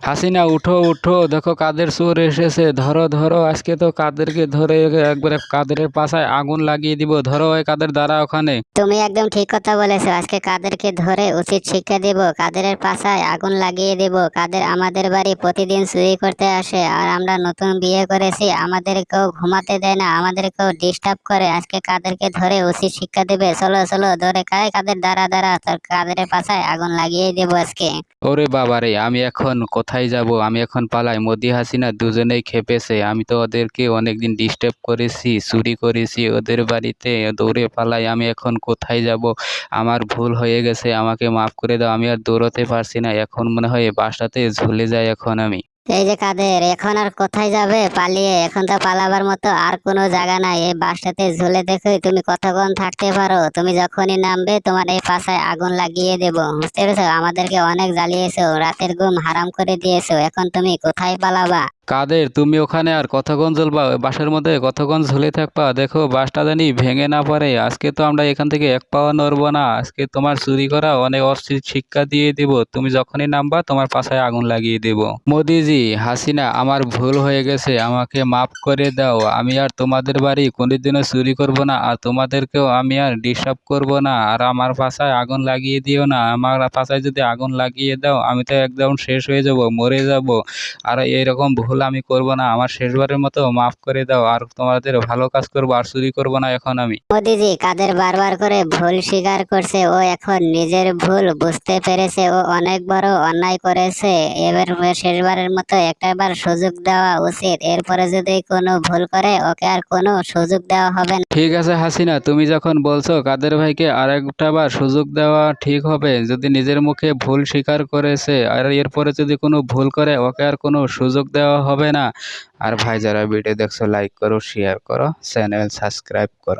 হাসিনা উঠো উঠো, দেখো কাদের চোর এসেছে, ধরো ধরো, আজকে তো কাদেরকে ধরে একবারে কাদের পাছায় আগুন লাগিয়ে দিব। ধরো ওই কাদের, দ্বারা ওখানে। তুমি একদম ঠিক কথা বলেছো। আজকে কাদেরকে ধরে উচিত শিক্ষা দেব, কাদেরের পাছায় আগুন লাগিয়ে দেব। কাদের আমাদের বাড়ি প্রতিদিন চুরি করতে আসে, আর আমরা নতুন বিয়ে করেছি, আমাদেরকেও ঘুমাতে দেয় না, আমাদেরকেও ডিস্টার্ব করে। আজকে কাদেরকে ধরে উচিত শিক্ষা দেবে। চলো চলো, ধরে কায় কাদের, দ্বারা দ্বারা তোর কাদের পাছায় আগুন লাগিয়ে দেব আজকে। ওরে বাবারে, আমি এখন কোথায় যাব? আমি এখন পালাই। মোদি হাসিনা দুজনেই খেপেছে। আমি তো ওদেরকে অনেকদিন ডিস্টার্ব করেছি, চুরি করেছি ওদের বাড়িতে। দৌড়ে পালাই। আমি এখন কোথায় যাব? আমার ভুল হয়ে গেছে, আমাকে মাফ করে দাও। আমি আর দৌড়তে পারছি না, এখন মনে হয় বাসাতে ঝুলে যাই এখন আমি। এই যে কাদের, এখন আর কোথায় যাবে পালিয়ে? এখন তো পালাবার মতো আর কোনো জায়গা নাই। এই বাসটাতে ঝুলে দেখো তুমি কতক্ষণ থাকতে পারো। তুমি যখনই নামবে তোমার এই পাছায় আগুন লাগিয়ে দেবো, বুঝতে পেরেছো? আমাদেরকে অনেক জ্বালিয়েছো, রাতের ঘুম হারাম করে দিয়েছো। এখন তুমি কোথায় পালাবা? কাদের, তুমি ওখানে আর কতক্ষণ ঝুলবা? ওই বাসের মধ্যে কতক্ষণ ঝুলে থাকবা? দেখো বাসটা জানি ভেঙে না পড়ে। আজকে তো আমরা এখান থেকে এক পাও নড়বো না। আজকে তোমার চুরি করা অনেক অশ্লীল শিক্ষা দিয়ে দিব। তুমি যখনই নামবা তোমার পাছায় আগুন লাগিয়ে দেব। মোদিজি, হাসিনা, আমার ভুল হয়ে গেছে, আমাকে মাফ করে দাও। আমি আর তোমাদের বাড়ি কোনোদিনও চুরি করব না, আর তোমাদেরকেও আমি আর ডিস্টার্ব করব না। আর আমার পাছায় আগুন লাগিয়ে দিও না। আমার পাছায় যদি আগুন লাগিয়ে দাও আমি তো একদম শেষ হয়ে যাব, মরে যাব। আর এরকম ভুল আমি করব না। আমার শেষবারের মতো মাফ করে দাও। আর তোমাদের ভালো কাজ করবো, আর চুরি করব না এখন আমি। মোদিজি, কাদের বারবার করে ভুল স্বীকার করছে। ও এখন নিজের ভুল বুঝতে পেরেছে, ও অনেক বড় অন্যায় করেছে। এবার শেষবারের মতো একটাবার সুযোগ দেওয়া উচিত। এরপরে যদি কোনো ভুল করে ওকে আর কোনো সুযোগ দেওয়া হবে না। ঠিক আছে হাসিনা, তুমি যখন বলছো কাদের ভাইকে আরেকটা বার সুযোগ দেওয়া ঠিক হবে। যদি নিজের মুখে ভুল স্বীকার করেছে, আর এরপরে যদি কোনো ভুল করে ওকে আর কোনো সুযোগ দেওয়া হবে না। আর ভাই, যারা ভিডিও দেখছো লাইক করো, শেয়ার করো, চ্যানেল সাবস্ক্রাইব করো।